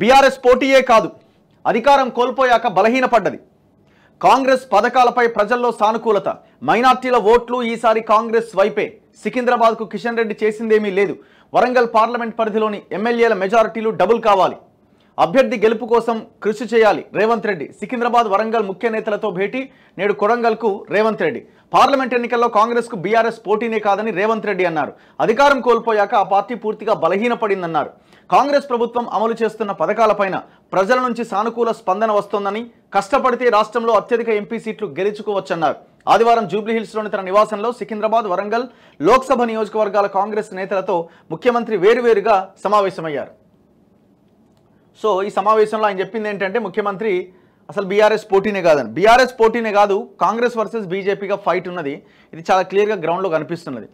BRS పోటీయే కాదు, అధికారం కోల్పోయాక బలహీనపడ్డది. కాంగ్రెస్ పథకాలపై ప్రజల్లో సానుకూలత, మైనార్టీల ఓట్లు ఈసారి కాంగ్రెస్ వైపే. సికింద్రాబాద్కు కిషన్ రెడ్డి చేసిందేమీ లేదు. వరంగల్ పార్లమెంట్ పరిధిలోని ఎమ్మెల్యేల మెజారిటీలు డబుల్ కావాలి. అభ్యర్థి గెలుపు కోసం కృషి చేయాలి రేవంత్ రెడ్డి. సికింద్రాబాద్ వరంగల్ ముఖ్య నేతలతో భేటీ. నేడు కొడంగల్కు రేవంత్ రెడ్డి. పార్లమెంట్ ఎన్నికల్లో కాంగ్రెస్కు బీఆర్ఎస్ పోటీనే కాదని రేవంత్ రెడ్డి అన్నారు. అధికారం కోల్పోయాక ఆ పార్టీ పూర్తిగా బలహీనపడిందన్నారు. కాంగ్రెస్ ప్రభుత్వం అమలు చేస్తున్న పథకాలపైన ప్రజల నుంచి సానుకూల స్పందన వస్తోందని, కష్టపడితే రాష్ట్రంలో అత్యధిక ఎంపీ సీట్లు గెలుచుకోవచ్చన్నారు. ఆదివారం జూబ్లీహిల్స్లోని తన నివాసంలో సికింద్రాబాద్, వరంగల్ లోక్సభ నియోజకవర్గాల కాంగ్రెస్ నేతలతో ముఖ్యమంత్రి వేరువేరుగా సమావేశమయ్యారు. సో ఈ సమావేశంలో ఆయన చెప్పింది ఏంటంటే, ముఖ్యమంత్రి అసలు బీఆర్ఎస్ పోటీనే కాదని. బీఆర్ఎస్ పోటీనే కాదు, కాంగ్రెస్ వర్సెస్ బీజేపీగా ఫైట్ ఉన్నది. ఇది చాలా క్లియర్గా గ్రౌండ్లో కనిపిస్తున్నది.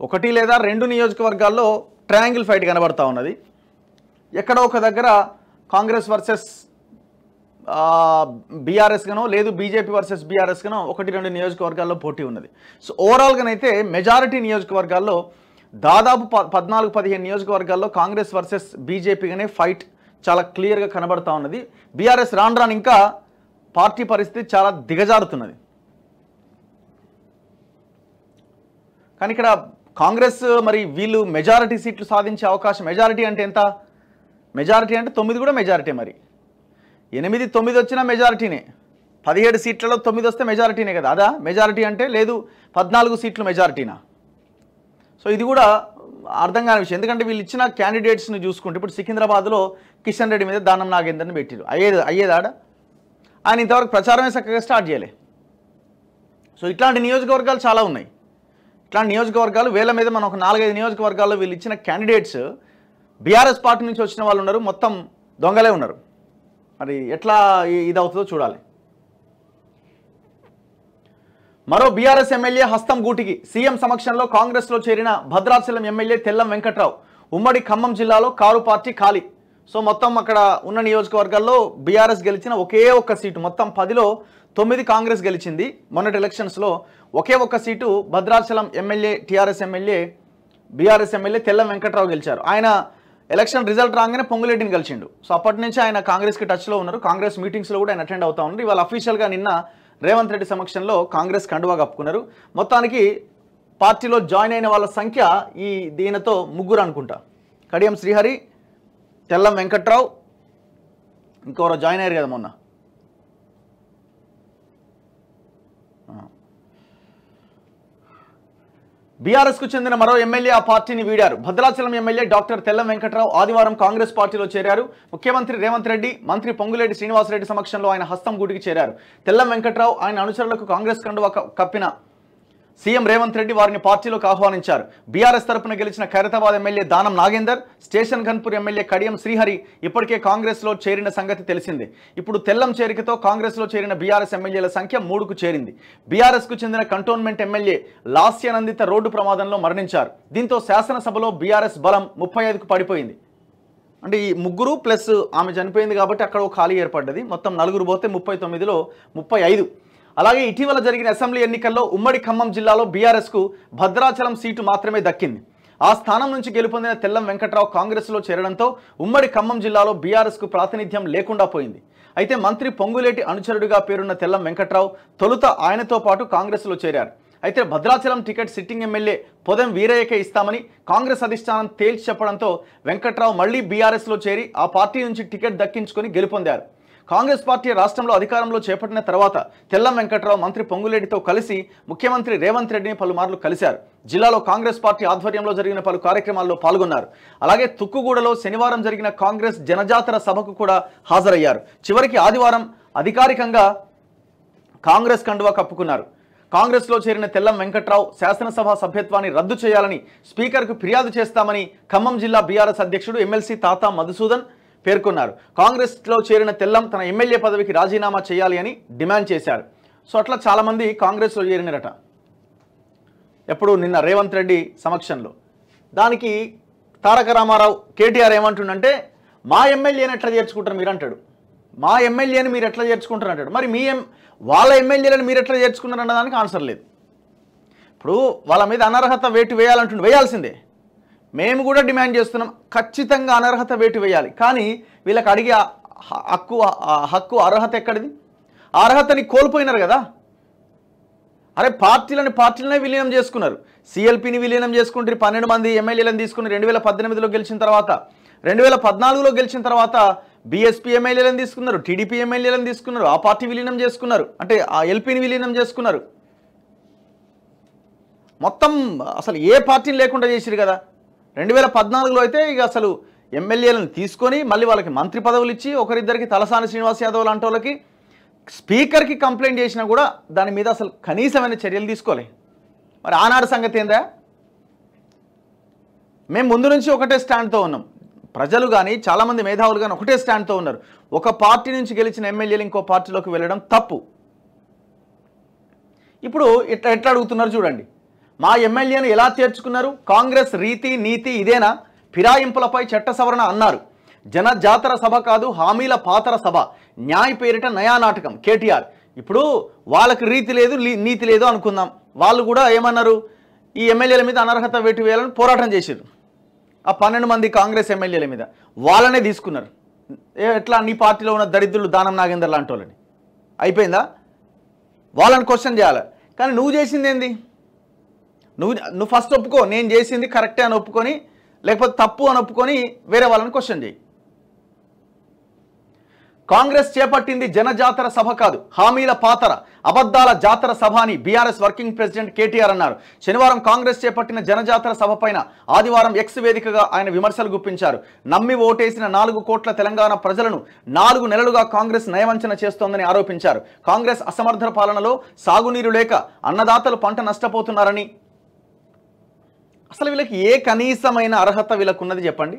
1 లేదా 2 నియోజకవర్గాల్లో ట్రయాంగిల్ ఫైట్ కనబడతా ఉన్నది. ఎక్కడో ఒక దగ్గర కాంగ్రెస్ వర్సెస్ బీఆర్ఎస్ గానో, లేదు బీజేపీ వర్సెస్ బీఆర్ఎస్ గానో 1-2 నియోజకవర్గాల్లో పోటీ ఉన్నది. సో ఓవరాల్గానైతే మెజారిటీ నియోజకవర్గాల్లో దాదాపు 14-15 నియోజకవర్గాల్లో కాంగ్రెస్ వర్సెస్ బీజేపీగానే ఫైట్ చాలా క్లియర్గా కనబడతా ఉన్నది. బీఆర్ఎస్ రాను ఇంకా పార్టీ పరిస్థితి చాలా దిగజారుతున్నది. కానీ ఇక్కడ కాంగ్రెస్ మరి వీళ్ళు మెజారిటీ సీట్లు సాధించే అవకాశం, మెజారిటీ అంటే ఎంత? మెజారిటీ అంటే 9 కూడా మెజారిటీ. మరి 8-9 వచ్చినా మెజారిటీనే. 17 సీట్లలో 9 వస్తే మెజారిటీనే కదా. అదా మెజారిటీ అంటే? లేదు 14 సీట్లు మెజారిటీనా? సో ఇది కూడా అర్థం కాని విషయం. ఎందుకంటే వీళ్ళు ఇచ్చిన క్యాండిడేట్స్ని చూసుకుంటే ఇప్పుడు సికింద్రాబాద్లో కిషన్ రెడ్డి మీద దానం నాగేందర్ని పెట్టారు. అయ్యేదాడ ఆయన ఇంతవరకు ప్రచారమే చక్కగా స్టార్ట్ చేయలే. సో ఇట్లాంటి నియోజకవర్గాలు చాలా ఉన్నాయి. ఇట్లాంటి నియోజకవర్గాలు వేల మీద మనం ఒక 4-5 నియోజకవర్గాల్లో వీళ్ళు ఇచ్చిన క్యాండిడేట్స్ బీఆర్ఎస్ పార్టీ నుంచి వచ్చిన వాళ్ళు ఉన్నారు, మొత్తం దొంగలే ఉన్నారు. మరి ఎట్లా ఇదవుతుందో చూడాలి. మరో బీఆర్ఎస్ ఎమ్మెల్యే హస్తం గూటికి. సీఎం సమక్షంలో కాంగ్రెస్లో చేరిన భద్రాచలం ఎమ్మెల్యే తెల్లం వెంకట్రావు. ఉమ్మడి ఖమ్మం జిల్లాలో కారు పార్టీ ఖాళీ. సో మొత్తం అక్కడ ఉన్న నియోజకవర్గాల్లో బీఆర్ఎస్ గెలిచిన ఒకే ఒక్క సీటు, మొత్తం 10లో 9 కాంగ్రెస్ గెలిచింది. మొన్నటి ఎలక్షన్స్లో ఒకే ఒక్క seat Bhadrachalam MLA, TRS MLA, BRS MLA Tellam Venkatrao గెలిచారు. ఆయన ఎలక్షన్ రిజల్ట్ రాగానే పొంగులేటిని కలిసిండు. సో అప్పటి నుంచి ఆయన కాంగ్రెస్కి టచ్లో ఉన్నారు. కాంగ్రెస్ మీటింగ్స్లో కూడా ఆయన అటెండ్ అవుతా ఉన్నారు. ఇవాళ అఫీషియల్గా నిన్న రేవంత్ రెడ్డి సమక్షంలో కాంగ్రెస్ కండువా కప్పుకున్నారు. మొత్తానికి పార్టీలో జాయిన్ అయిన వాళ్ళ సంఖ్య దీనితో 3 అనుకుంటా. కడియం శ్రీహరి, తెల్లం వెంకట్రావు, ఇంకెవరో జాయిన్ అయ్యారు కదా మొన్న. బీఆర్ఎస్కు చెందిన మరో ఎమ్మెల్యే ఆ పార్టీని వీడారు. భద్రాచలం ఎమ్మెల్యే డాక్టర్ తెల్లం వెంకట్రావు ఆదివారం కాంగ్రెస్ పార్టీలో చేరారు. ముఖ్యమంత్రి రేవంత్ రెడ్డి, మంత్రి పొంగులేటి శ్రీనివాసరెడ్డి సమక్షంలో ఆయన హస్తం గూటికి చేరారు. తెల్లం వెంకట్రావు, ఆయన అనుచరులకు కాంగ్రెస్ కండువా కప్పిన సీఎం రేవంత్ రెడ్డి వారిని పార్టీలోకి ఆహ్వానించారు. బీఆర్ఎస్ తరపున గెలిచిన Khairatabad MLA Danam Nagender, station Ghanpur MLA Kadiyam Srihari ఇప్పటికే కాంగ్రెస్లో చేరిన సంగతి తెలిసిందే. ఇప్పుడు తెల్లం చేరికతో కాంగ్రెస్లో చేరిన బీఆర్ఎస్ ఎమ్మెల్యేల సంఖ్య 3కు చేరింది. బీఆర్ఎస్కు చెందిన కంటోన్మెంట్ ఎమ్మెల్యే లాస్యానందిత రోడ్డు ప్రమాదంలో మరణించారు. దీంతో శాసనసభలో బీఆర్ఎస్ బలం 35కు పడిపోయింది. అంటే ఈ 3 ప్లస్ ఆమె చనిపోయింది కాబట్టి అక్కడ ఒక ఖాళీ ఏర్పడ్డది. మొత్తం 4 పోతే 39లో 35. అలాగే ఇటీవల జరిగిన అసెంబ్లీ ఎన్నికల్లో ఉమ్మడి ఖమ్మం జిల్లాలో బీఆర్ఎస్కు భద్రాచలం సీటు మాత్రమే దక్కింది. ఆ స్థానం నుంచి గెలుపొందిన తెల్లం వెంకట్రావు కాంగ్రెస్లో చేరడంతో ఉమ్మడి ఖమ్మం జిల్లాలో బీఆర్ఎస్కు ప్రాతినిధ్యం లేకుండా పోయింది. అయితే మంత్రి పొంగులేటి అనుచరుడిగా పేరున్న తెల్లం వెంకట్రావు తొలుత ఆయనతో పాటు కాంగ్రెస్లో చేరారు. అయితే భద్రాచలం టికెట్ సిట్టింగ్ ఎమ్మెల్యే పొదం వీరయ్యకే ఇస్తామని కాంగ్రెస్ అధిష్టానం తేల్చి చెప్పడంతో వెంకట్రావు మళ్లీ బీఆర్ఎస్లో చేరి ఆ పార్టీ నుంచి టికెట్ దక్కించుకొని గెలుపొందారు. కాంగ్రెస్ పార్టీ రాష్ట్రంలో అధికారంలో చేపట్టిన తర్వాత తెల్లం వెంకట్రావు మంత్రి పొంగులేటితో కలిసి ముఖ్యమంత్రి రేవంత్ రెడ్డిని పలుమార్లు కలిశారు. జిల్లాలో కాంగ్రెస్ పార్టీ ఆధ్వర్యంలో జరిగిన పలు కార్యక్రమాల్లో పాల్గొన్నారు. అలాగే తుక్కుగూడలో శనివారం జరిగిన కాంగ్రెస్ జనజాతర సభకు కూడా హాజరయ్యారు. చివరికి ఆదివారం అధికారికంగా కాంగ్రెస్ కండువా కప్పుకున్నారు. కాంగ్రెస్లో చేరిన తెల్లం వెంకట్రావు శాసనసభ సభ్యత్వాన్ని రద్దు చేయాలని స్పీకర్కు ఫిర్యాదు చేస్తామని ఖమ్మం జిల్లా బీఆర్ఎస్ అధ్యక్షుడు ఎమ్మెల్సీ తాతా మధుసూదన్ పేర్కొన్నారు. కాంగ్రెస్లో చేరిన తెల్లం తన ఎమ్మెల్యే పదవికి రాజీనామా చేయాలి అని డిమాండ్ చేశారు. సో అట్లా చాలామంది కాంగ్రెస్లో చేరినారట ఎప్పుడు నిన్న రేవంత్ రెడ్డి సమక్షంలో. దానికి తారక రామారావు కేటీఆర్ ఏమంటుండంటే, మా ఎమ్మెల్యేని ఎట్లా చేర్చుకుంటారు మీరు అంటాడు. మా ఎమ్మెల్యేని మీరు ఎట్లా చేర్చుకుంటారు అంటాడు. మరి వాళ్ళ ఎమ్మెల్యేలను మీరు ఎట్లా చేర్చుకున్నారు అన్న దానికి ఆన్సర్ లేదు. ఇప్పుడు వాళ్ళ మీద అనర్హత వేటు వేయాలంటుండే, వేయాల్సిందే. మేము కూడా డిమాండ్ చేస్తున్నాం, ఖచ్చితంగా అనర్హత వేటు వేయాలి. కానీ వీళ్ళకి అడిగే హక్కు అర్హత ఎక్కడిది? అర్హతని కోల్పోయినారు కదా. అరే పార్టీలనే విలీనం చేసుకున్నారు. సిఎల్పిని విలీనం చేసుకుంటారు, 12 మంది ఎమ్మెల్యేలను తీసుకుని 2018లో గెలిచిన తర్వాత, 2014లో గెలిచిన తర్వాత బీఎస్పీ ఎమ్మెల్యేలను తీసుకున్నారు, టీడీపీ ఎమ్మెల్యేలను తీసుకున్నారు, ఆ పార్టీ విలీనం చేసుకున్నారు, అంటే ఆ ఎల్పీని విలీనం చేసుకున్నారు. మొత్తం అసలు ఏ పార్టీని లేకుండా చేసిరు కదా. 2014లో అయితే ఇక అసలు ఎమ్మెల్యేలను తీసుకొని మళ్ళీ వాళ్ళకి మంత్రి పదవులు ఇచ్చి ఒకరిద్దరికి తలసాని శ్రీనివాస్ యాదవ్ లాంటి వాళ్ళకి స్పీకర్కి కంప్లైంట్ చేసినా కూడా దాని మీద అసలు కనీసమైన చర్యలు తీసుకోలే. మరి ఆనాడు సంగతి ఏందా? మేము ముందు నుంచి ఒకటే స్టాండ్తో ఉన్నాం. ప్రజలు కానీ చాలామంది మేధావులు కానీ ఒకటే స్టాండ్తో ఉన్నారు. ఒక పార్టీ నుంచి గెలిచిన ఎమ్మెల్యేలు ఇంకో పార్టీలోకి వెళ్ళడం తప్పు. ఇప్పుడు ఎట్లా అడుగుతున్నారు చూడండి. మా ఎమ్మెల్యేను ఎలా చేర్చుకున్నారు? కాంగ్రెస్ రీతి నీతి ఇదేనా? ఫిరాయింపులపై చట్ట సవరణ అన్నారు. జనజాతర సభ కాదు, హామీల పాతర సభ, న్యాయ పేరిట నయా నాటకం కేటీఆర్. ఇప్పుడు వాళ్ళకి రీతి లేదు నీతి లేదు అనుకుందాం. వాళ్ళు కూడా ఏమన్నారు? ఈ ఎమ్మెల్యేల మీద అనర్హత వేటు వేయాలని పోరాటం చేశారు. ఆ 12 మంది కాంగ్రెస్ ఎమ్మెల్యేల మీద వాళ్ళనే తీసుకున్నారు. ఎట్లా? నీ పార్టీలో ఉన్న దరిద్రులు దానం నాగేందర్ లాంటి వాళ్ళని. అయిపోయిందా? వాళ్ళని క్వశ్చన్ చేయాలి. కానీ నువ్వు చేసింది ఏంది? నువ్వు ఫస్ట్ ఒప్పుకో, నేను చేసింది కరెక్టే అని ఒప్పుకొని, లేకపోతే తప్పు అని ఒప్పుకొని వేరే వాళ్ళని క్వశ్చన్ చేయి. కాంగ్రెస్ చేపట్టింది జనజాతర సభ కాదు, హామీల పాతర, అబద్ధాల జాతర సభ అని బీఆర్ఎస్ వర్కింగ్ ప్రెసిడెంట్ కేటీఆర్ అన్నారు. శనివారం కాంగ్రెస్ చేపట్టిన జనజాతర సభ పైన ఆదివారం ఎక్స్ వేదికగా ఆయన విమర్శలు గుప్పించారు. నమ్మి ఓటేసిన 4 కోట్ల తెలంగాణ ప్రజలను 4 నెలలుగా కాంగ్రెస్ నయవంచన చేస్తోందని ఆరోపించారు. కాంగ్రెస్ అసమర్థ పాలనలో సాగునీరు లేక అన్నదాతలు పంట నష్టపోతున్నారని, అసలు వీళ్ళకి ఏ కనీసమైన అర్హత వీళ్ళకున్నది చెప్పండి?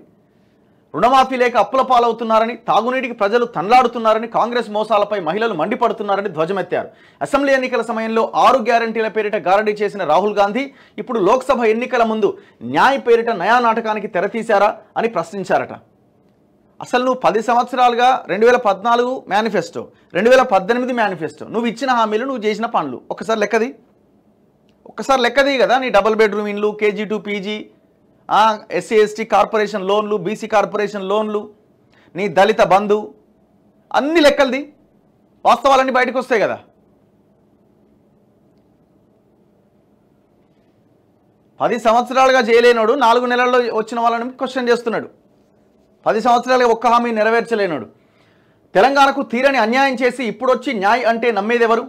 రుణమాఫీ లేక అప్పుల పాలవుతున్నారని, తాగునీటికి ప్రజలు తన్లాడుతున్నారని, కాంగ్రెస్ మోసాలపై మహిళలు మండిపడుతున్నారని ధ్వజమెత్తారు. అసెంబ్లీ ఎన్నికల సమయంలో 6 గ్యారంటీల పేరిట గారడీ చేసిన రాహుల్ గాంధీ ఇప్పుడు లోక్సభ ఎన్నికల ముందు న్యాయ పేరిట నయా నాటకానికి తెరతీశారా అని ప్రశ్నించారట. అసలు నువ్వు 10 సంవత్సరాలుగా 2014 మేనిఫెస్టో, 2018 మేనిఫెస్టో, నువ్వు ఇచ్చిన హామీలు, నువ్వు చేసిన పనులు ఒక్కసారి లెక్కది కదా. నీ డబుల్ బెడ్రూమ్ ఇండ్లు, KG to PG, SC ST corporation లోన్లు, బీసీ కార్పొరేషన్ లోన్లు, నీ దళిత బంధు, అన్ని లెక్కలది. వాస్తవాలన్నీ బయటకు వస్తాయి కదా. 10 సంవత్సరాలుగా చేయలేనోడు 4 నెలల్లో వచ్చిన వాళ్ళని క్వశ్చన్ చేస్తున్నాడు. 10 సంవత్సరాలుగా ఒక్క హామీ నెరవేర్చలేనోడు. తెలంగాణకు తీరని అన్యాయం చేసి ఇప్పుడు వచ్చి న్యాయ్ అంటే నమ్మేదెవరు?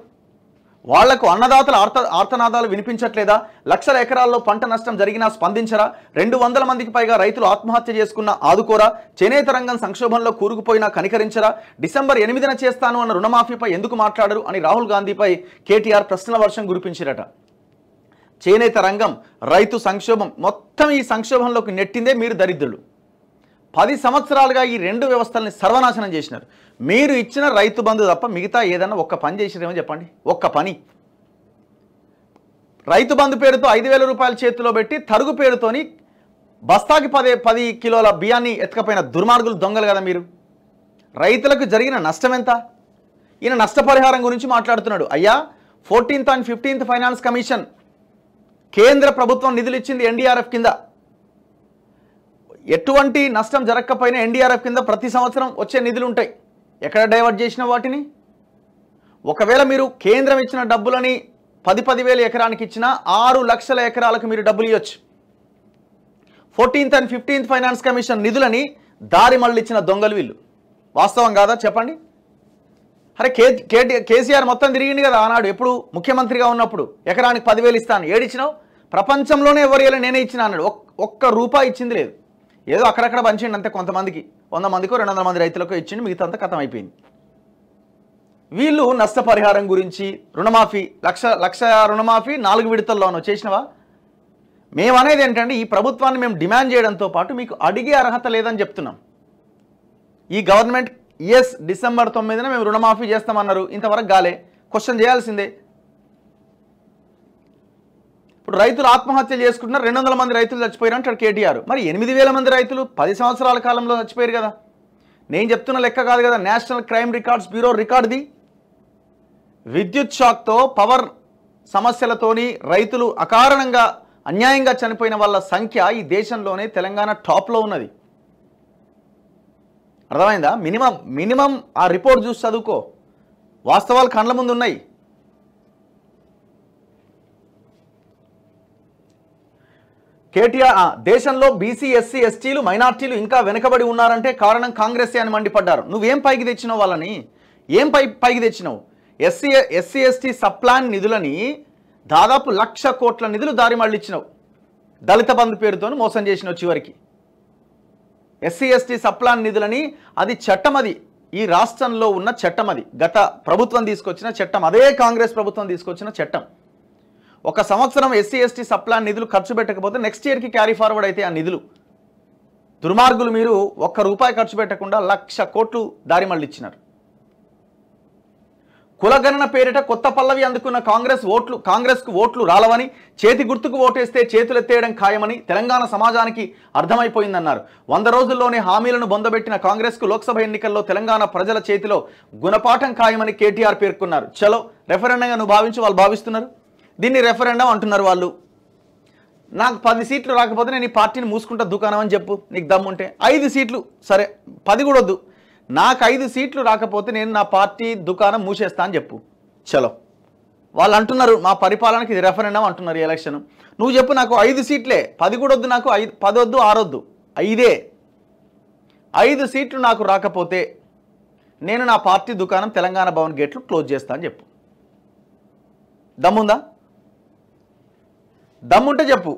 వాళ్లకు అన్నదాతల ఆర్తనాదాలు వినిపించట్లేదా? లక్షల ఎకరాల్లో పంట నష్టం జరిగినా స్పందించరా? 200 మందికి పైగా రైతులు ఆత్మహత్య చేసుకున్న ఆదుకోరా? చేనేత రంగం సంక్షోభంలో కూరుకుపోయినా కనికరించరా? డిసెంబర్ 8న చేస్తాను అన్న రుణమాఫీపై ఎందుకు మాట్లాడరు అని రాహుల్ గాంధీపై కేటీఆర్ ప్రశ్నల వర్షం కురిపించారట. చేనేత రంగం, రైతు సంక్షోభం, మొత్తం ఈ సంక్షోభంలోకి నెట్టిందే మీరు దరిద్రులు. 10 సంవత్సరాలుగా ఈ 2 వ్యవస్థల్ని సర్వనాశనం చేసినారు. మీరు ఇచ్చిన రైతు బంధు తప్ప మిగతా ఏదన్నా ఒక్క పని చేసిరేమో చెప్పండి. ఒక్క పని. రైతు బంధు పేరుతో 5,000 రూపాయలు చేతిలో పెట్టి తరుగు పేరుతోని బస్తాకి 10 కిలోల బియ్యాన్ని ఎత్తుకపోయిన దుర్మార్గులు, దొంగలు కదా మీరు. రైతులకు జరిగిన నష్టం ఎంత? ఈయన నష్టపరిహారం గురించి మాట్లాడుతున్నాడు. అయ్యా, 14th and 15th finance commission కేంద్ర ప్రభుత్వం నిధులు ఇచ్చింది ఎన్డీఆర్ఎఫ్ కింద. ఎటువంటి నష్టం జరగకపోయినా ఎన్డీఆర్ఎఫ్ కింద ప్రతి సంవత్సరం వచ్చే నిధులు ఉంటాయి. ఎక్కడ డైవర్ట్ చేసిన వాటిని? ఒకవేళ మీరు కేంద్రం ఇచ్చిన డబ్బులని 10,000 ఎకరానికి ఇచ్చినా 6 లక్షల ఎకరాలకు మీరు డబ్బులు ఇవ్వచ్చు. 14th and 15th finance commission నిధులని దారి మళ్ళిచ్చిన దొంగలు వీళ్ళు. వాస్తవం కాదా చెప్పండి? అరే కేసీఆర్ మొత్తం తిరిగింది కదా ఆనాడు, ఎప్పుడు ముఖ్యమంత్రిగా ఉన్నప్పుడు ఎకరానికి 10,000 ఇస్తాను. ఏడిచ్చినావు? ప్రపంచంలోనే ఎవరు ఇలా నేనే ఇచ్చిన అన్నాడు. ఒక్క రూపాయి ఇచ్చింది లేదు. ఏదో అక్కడక్కడ పంచిండి అంతే. కొంతమందికి 100 మందికో 200 మంది రైతులకు ఇచ్చింది, మిగతా అంతా ఖతం అయిపోయింది. వీళ్ళు నష్టపరిహారం గురించి, రుణమాఫీ, లక్ష రుణమాఫీ 4 విడతల్లోనో చేసినవా? మేము అనేది ఏంటంటే ఈ ప్రభుత్వాన్ని మేము డిమాండ్ చేయడంతో పాటు మీకు అడిగే అర్హత లేదని చెప్తున్నాం. ఈ గవర్నమెంట్ డిసెంబర్ 9న మేము రుణమాఫీ చేస్తామన్నారు, ఇంతవరకు గాలే. క్వశ్చన్ చేయాల్సిందే. ఇప్పుడు రైతులు ఆత్మహత్యలు చేసుకుంటున్నారు. 200 మంది రైతులు చచ్చిపోయారు అంటాడు కేటీఆర్. మరి 8,000 మంది రైతులు 10 సంవత్సరాల కాలంలో చచ్చిపోయారు కదా. నేను చెప్తున్న లెక్క కాదు కదా, నేషనల్ క్రైమ్ రికార్డ్స్ బ్యూరో రికార్డుది. విద్యుత్ షాక్తో, పవర్ సమస్యలతోని రైతులు అకారణంగా అన్యాయంగా చనిపోయిన వాళ్ళ సంఖ్య ఈ దేశంలోనే తెలంగాణ టాప్లో ఉన్నది. అర్థమైందా? మినిమం ఆ రిపోర్ట్ చూసి చదువుకో, వాస్తవాలు కళ్ళ ముందు ఉన్నాయి. కేటీఆర్ దేశంలో బీసీ ఎస్సీ ఎస్టీలు మైనార్టీలు ఇంకా వెనుకబడి ఉన్నారంటే కారణం కాంగ్రెస్ అని మండిపడ్డారు. నువ్వేం పైకి తెచ్చినావు వాళ్ళని? ఏం పైకి తెచ్చినావు? ఎస్సీ ఎస్టీ సప్లాన్ నిధులని దాదాపు 1,00,000 కోట్ల నిధులు దారి మళ్ళీ ఇచ్చినావు. దళిత బంధు పేరుతో మోసం చేసినావు. చివరికి ఎస్సీ ఎస్టీ సప్లాన్ నిధులని, అది చట్టం, అది ఈ రాష్ట్రంలో ఉన్న చట్టం, అది గత ప్రభుత్వం తీసుకొచ్చిన చట్టం, అదే కాంగ్రెస్ ప్రభుత్వం తీసుకొచ్చిన చట్టం. 1 సంవత్సరం ఎస్సీ ఎస్టీ సప్లాన్ నిధులు ఖర్చు పెట్టకపోతే నెక్స్ట్ ఇయర్కి క్యారీ ఫార్వర్డ్ అయితే ఆ నిధులు. దుర్మార్గులు మీరు ₹1 ఖర్చు పెట్టకుండా 1,00,000 కోట్లు దారి మళ్ళీ ఇచ్చినారు. కులగణన పేరిట కొత్త పల్లవి అందుకున్న కాంగ్రెస్కు ఓట్లు రాలవని, చేతి గుర్తుకు ఓటేస్తే చేతులెత్తేయడం ఖాయమని తెలంగాణ సమాజానికి అర్థమైపోయిందన్నారు. 100 రోజుల్లోనే హామీలను బొందబెట్టిన కాంగ్రెస్కు లోక్సభ ఎన్నికల్లో తెలంగాణ ప్రజల చేతిలో గుణపాఠం ఖాయమని కేటీఆర్ పేర్కొన్నారు. చలో రెఫరెండంగా నువ్వు భావించి వాళ్ళు భావిస్తున్నారు. దీన్ని రెఫరెండం అంటున్నారు వాళ్ళు. నాకు 10 సీట్లు రాకపోతే నేను ఈ పార్టీని మూసుకుంటా దుకాణం అని చెప్పు, నీకు దమ్ముంటే. 5 సీట్లు సరే, 10 కూడా వద్దు, నాకు 5 సీట్లు రాకపోతే నేను నా పార్టీ దుకాణం మూసేస్తా అని చెప్పు. చలో, వాళ్ళు అంటున్నారు మా పరిపాలనకి ఇది రెఫరెండం అంటున్నారు ఈ ఎలక్షన్. నువ్వు చెప్పు, నాకు 5 సీట్లే, 10 కూడా వద్దు, నాకు 10 వద్దు, 6 వద్దు, 5. 5 సీట్లు నాకు రాకపోతే నేను నా పార్టీ దుకాణం తెలంగాణ భవన్ గేట్లు క్లోజ్ చేస్తా అని చెప్పు. దమ్ముందా? దమ్ముంటే చెప్పు.